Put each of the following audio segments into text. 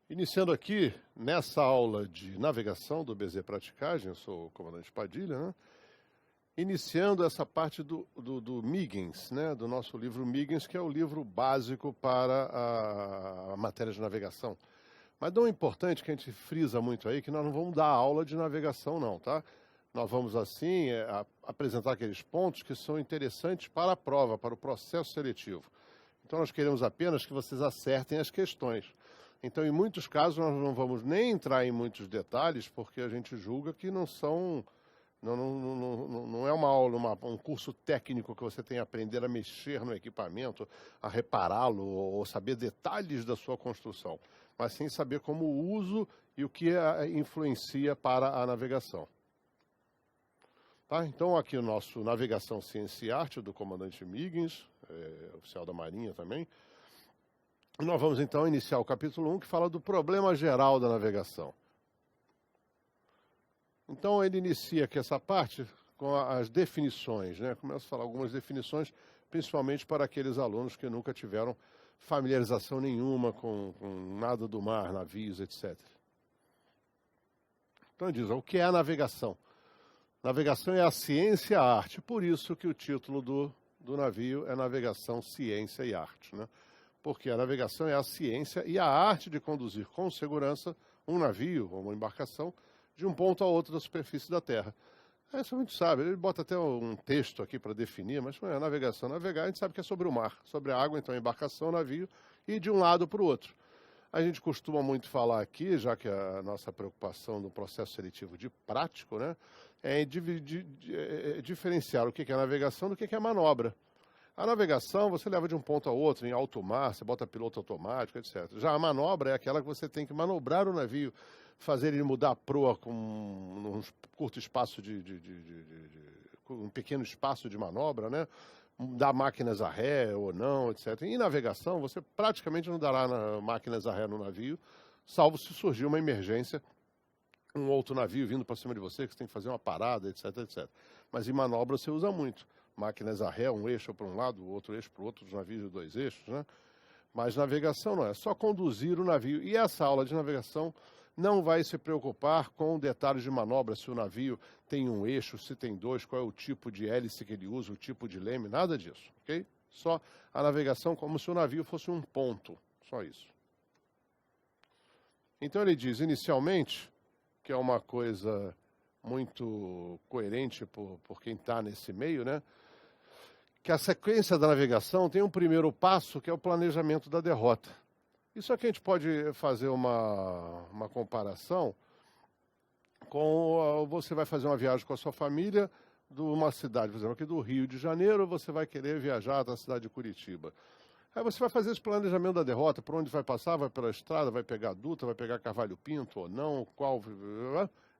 Iniciando aqui, nessa aula de navegação do BZ Praticagem, eu sou o comandante Padilha, né? Iniciando essa parte do Miggins, né? Do nosso livro Miggins, que é o livro básico para a matéria de navegação. Mas não é importante que a gente frisa muito aí, que nós não vamos dar aula de navegação não, tá? Nós vamos, assim, apresentar aqueles pontos que são interessantes para a prova, para o processo seletivo. Então, nós queremos apenas que vocês acertem as questões. Então, em muitos casos, nós não vamos nem entrar em muitos detalhes, porque a gente julga que não são... Não é uma aula, um curso técnico que você tem que aprender a mexer no equipamento, a repará-lo ou saber detalhes da sua construção, mas sim saber como o uso e o que influencia para a navegação. Tá? Então, aqui o nosso Navegação, Ciência e Arte, do comandante Miggins, oficial da Marinha também. E nós vamos, então, iniciar o capítulo 1, que fala do problema geral da navegação. Então, ele inicia aqui essa parte com as definições, né? Começa a falar algumas definições, principalmente para aqueles alunos que nunca tiveram familiarização nenhuma com nada do mar, navios, etc. Então, ele diz, o que é a navegação? Navegação é a ciência e a arte, por isso que o título do navio é Navegação, Ciência e Arte, né? Porque a navegação é a ciência e a arte de conduzir com segurança um navio ou uma embarcação de um ponto a outro da superfície da Terra. Isso a gente sabe, ele bota até um texto aqui para definir, mas não é navegação. Navegar a gente sabe que é sobre o mar, sobre a água, então embarcação, navio, e de um lado para o outro. A gente costuma muito falar aqui, já que a nossa preocupação no processo seletivo de prático, né, é diferenciar o que é navegação do que é manobra. A navegação você leva de um ponto a outro, em alto mar, você bota piloto automático, etc. Já a manobra é aquela que você tem que manobrar o navio, fazer ele mudar a proa com um curto espaço um pequeno espaço de manobra, né? Dar máquinas a ré ou não, etc. Em navegação, você praticamente não dará máquinas a ré no navio, salvo se surgir uma emergência, um outro navio vindo para cima de você, que você tem que fazer uma parada, etc, etc. Mas em manobra você usa muito. Máquinas a ré, um eixo para um lado, outro eixo para o outro, os navios de 2 eixos, né? Mas navegação não é, só conduzir o navio. E essa aula de navegação não vai se preocupar com detalhes de manobra, se o navio tem um eixo, se tem 2, qual é o tipo de hélice que ele usa, o tipo de leme, nada disso, ok? Só a navegação como se o navio fosse um ponto, só isso. Então ele diz, inicialmente, que é uma coisa muito coerente por quem está nesse meio, né? Que a sequência da navegação tem um primeiro passo, que é o planejamento da derrota. Isso aqui a gente pode fazer uma comparação com você vai fazer uma viagem com a sua família de uma cidade, por exemplo, aqui do Rio de Janeiro, você vai querer viajar até a cidade de Curitiba. Aí você vai fazer esse planejamento da derrota, por onde vai passar, vai pela estrada, vai pegar a Dutra, vai pegar Carvalho Pinto ou não, qual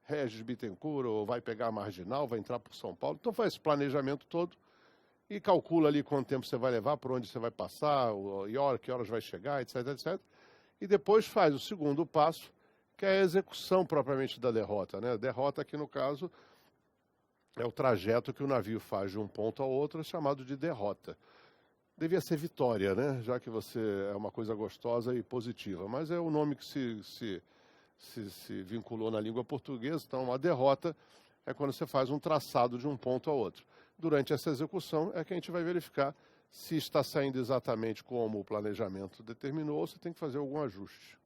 Regis Bittencourt, ou vai pegar a Marginal, vai entrar por São Paulo. Então faz esse planejamento todo e calcula ali quanto tempo você vai levar, por onde você vai passar, que horas vai chegar, etc, etc. E depois faz o segundo passo, que é a execução propriamente da derrota, né? Derrota aqui, no caso, é o trajeto que o navio faz de um ponto ao outro, chamado de derrota. Devia ser vitória, né? Já que você é uma coisa gostosa e positiva, mas é o nome que se vinculou na língua portuguesa. Então, a derrota é quando você faz um traçado de um ponto ao outro. Durante essa execução é que a gente vai verificar se está saindo exatamente como o planejamento determinou ou se tem que fazer algum ajuste.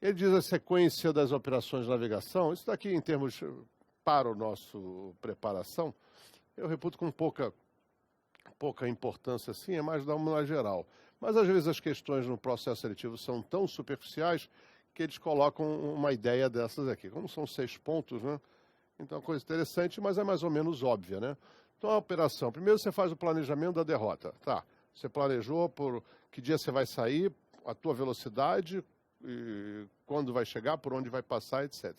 Ele diz a sequência das operações de navegação. Isso daqui, em termos para o nosso preparação, eu reputo com pouca importância assim, é mais dar uma geral. Mas às vezes as questões no processo seletivo são tão superficiais que eles colocam uma ideia dessas aqui. Como são 6 pontos, né? Então, é uma coisa interessante, mas é mais ou menos óbvia, né? Então, a operação. Primeiro, você faz o planejamento da derrota. Tá, você planejou por que dia você vai sair, a tua velocidade, quando vai chegar, por onde vai passar, etc.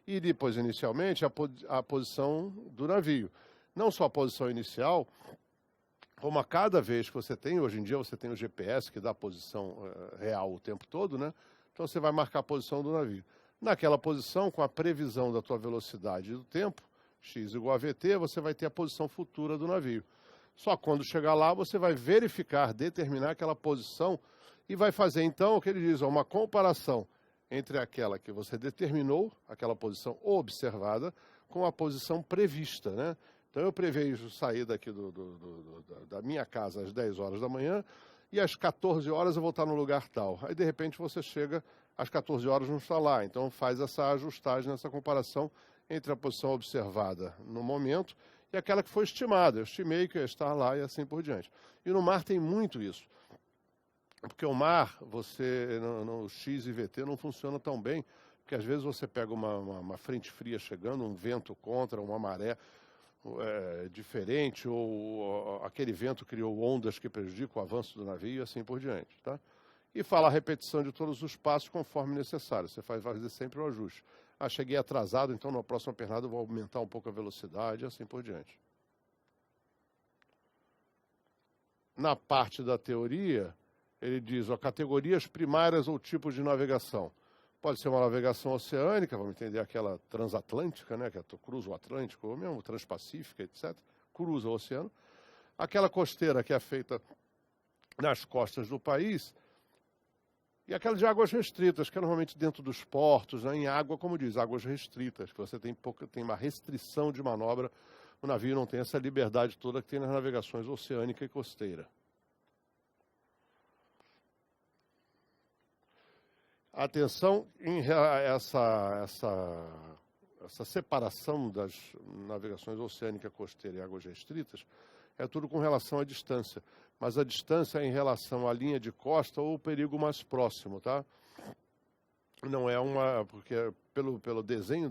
E depois, inicialmente, a posição do navio. Não só a posição inicial, como a cada vez que você tem, hoje em dia você tem o GPS que dá a posição real o tempo todo, né? Então, você vai marcar a posição do navio. Naquela posição, com a previsão da tua velocidade e do tempo, x igual a vt, você vai ter a posição futura do navio. Só quando chegar lá, você vai verificar, determinar aquela posição e vai fazer, então, o que ele diz, uma comparação entre aquela que você determinou, aquela posição observada, com a posição prevista, né? Então, eu prevejo sair daqui da minha casa às 10 horas da manhã e às 14 horas eu vou estar no lugar tal. Aí, de repente, você chega às 14 horas não está lá. Então, faz essa ajustagem, essa comparação entre a posição observada no momento e aquela que foi estimada. Eu estimei que ia estar lá e assim por diante. E no mar tem muito isso. Porque o mar, no X e VT não funciona tão bem, porque às vezes você pega uma frente fria chegando, um vento contra, uma maré diferente, ou aquele vento criou ondas que prejudicam o avanço do navio e assim por diante. Tá? E fala a repetição de todos os passos conforme necessário. Você vai fazer sempre o ajuste. Cheguei atrasado, então na próxima pernada eu vou aumentar um pouco a velocidade e assim por diante. Na parte da teoria, ele diz, categorias primárias ou tipos de navegação. Pode ser uma navegação oceânica, vamos entender aquela transatlântica, né, que cruza o Atlântico, ou mesmo transpacífica, etc. Cruza o oceano. Aquela costeira que é feita nas costas do país. E aquela de águas restritas, que é normalmente dentro dos portos, né, em água, como diz, águas restritas, que você tem uma restrição de manobra, o navio não tem essa liberdade toda que tem nas navegações oceânica e costeira. Atenção em essa separação das navegações oceânica, costeira e águas restritas, é tudo com relação à distância. Mas a distância é em relação à linha de costa ou o perigo mais próximo, tá? Não é porque pelo desenho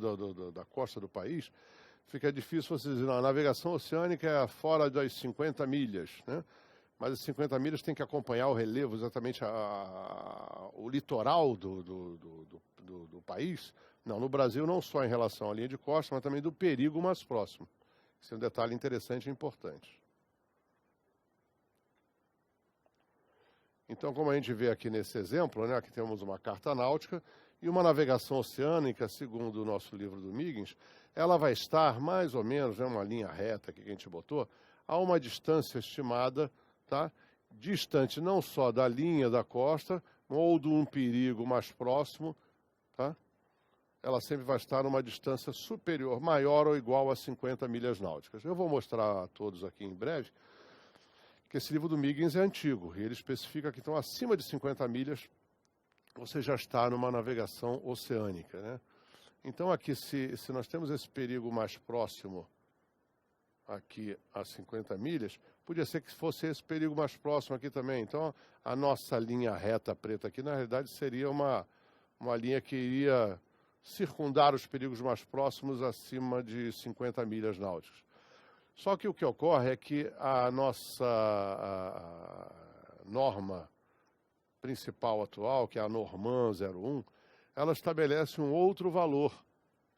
da costa do país, fica difícil você dizer, não, a navegação oceânica é fora das 50 milhas, né? Mas as 50 milhas tem que acompanhar o relevo, exatamente o litoral do país. Não, no Brasil não só em relação à linha de costa, mas também do perigo mais próximo. Esse é um detalhe interessante e importante. Então, como a gente vê aqui nesse exemplo, né, aqui temos uma carta náutica e uma navegação oceânica, segundo o nosso livro do Miggins, ela vai estar mais ou menos, uma linha reta aqui que a gente botou, a uma distância estimada, tá, distante não só da linha da costa, ou de um perigo mais próximo, tá? Ela sempre vai estar numa distância superior, maior ou igual a 50 milhas náuticas. Eu vou mostrar a todos aqui em breve, que esse livro do Miggins é antigo, e ele especifica que, então, acima de 50 milhas, você já está numa navegação oceânica, né? Então, aqui, se nós temos esse perigo mais próximo, aqui a 50 milhas, podia ser que fosse esse perigo mais próximo aqui também. Então, a nossa linha reta preta aqui, na realidade, seria uma linha que iria circundar os perigos mais próximos acima de 50 milhas náuticas. Só que o que ocorre é que a nossa norma principal atual, que é a Norman 01, ela estabelece um outro valor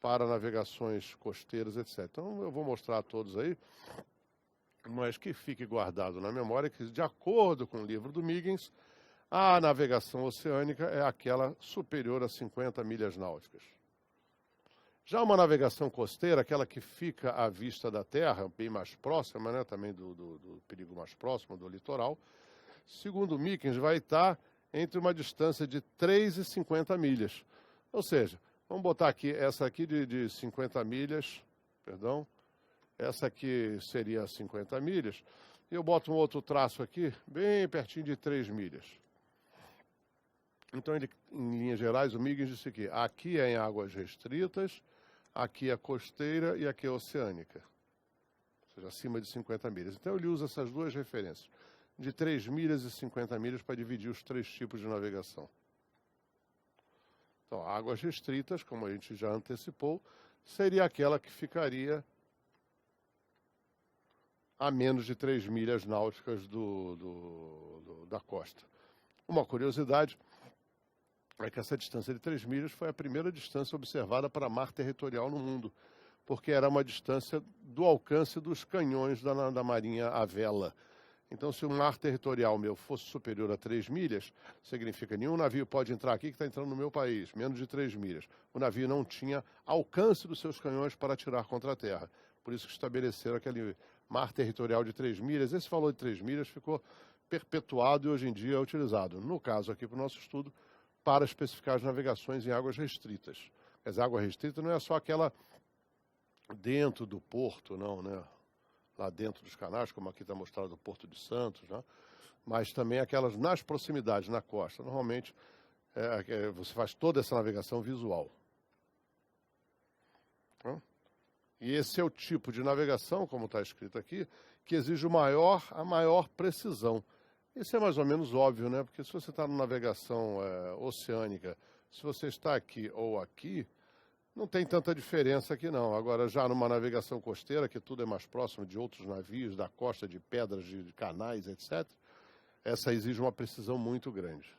para navegações costeiras, etc. Então, eu vou mostrar a todos aí, mas que fique guardado na memória que, de acordo com o livro do Miggins, a navegação oceânica é aquela superior a 50 milhas náuticas. Já uma navegação costeira, aquela que fica à vista da terra, bem mais próxima, né, também do perigo mais próximo do litoral, segundo Miggins, vai estar entre uma distância de 3 e 50 milhas. Ou seja, vamos botar aqui, essa aqui de 50 milhas, perdão, essa aqui seria 50 milhas, e eu boto um outro traço aqui, bem pertinho de 3 milhas. Então, em linhas gerais, o Miggins disse aqui é em águas restritas, aqui é costeira e aqui é oceânica, ou seja, acima de 50 milhas. Então, ele usa essas duas referências, de 3 milhas e 50 milhas, para dividir os três tipos de navegação. Então, águas restritas, como a gente já antecipou, seria aquela que ficaria a menos de 3 milhas náuticas da costa. Uma curiosidade é que essa distância de 3 milhas foi a primeira distância observada para mar territorial no mundo, porque era uma distância do alcance dos canhões da Marinha à vela. Então, se o mar territorial meu fosse superior a 3 milhas, significa nenhum navio pode entrar aqui que está entrando no meu país, menos de 3 milhas. O navio não tinha alcance dos seus canhões para atirar contra a terra. Por isso que estabeleceram aquele mar territorial de 3 milhas. Esse valor de 3 milhas ficou perpetuado e hoje em dia é utilizado. No caso aqui para o nosso estudo, para especificar as navegações em águas restritas. Quer dizer, água restrita não é só aquela dentro do porto, não, né? Lá dentro dos canais, como aqui está mostrado o Porto de Santos, né? Mas também aquelas nas proximidades, na costa. Normalmente, você faz toda essa navegação visual. Né? E esse é o tipo de navegação, como está escrito aqui, que exige a maior precisão. Isso é mais ou menos óbvio, né? Porque se você está numa navegação oceânica, se você está aqui ou aqui, não tem tanta diferença aqui não. Agora, já numa navegação costeira, que tudo é mais próximo de outros navios, da costa, de pedras, de canais, etc., essa exige uma precisão muito grande.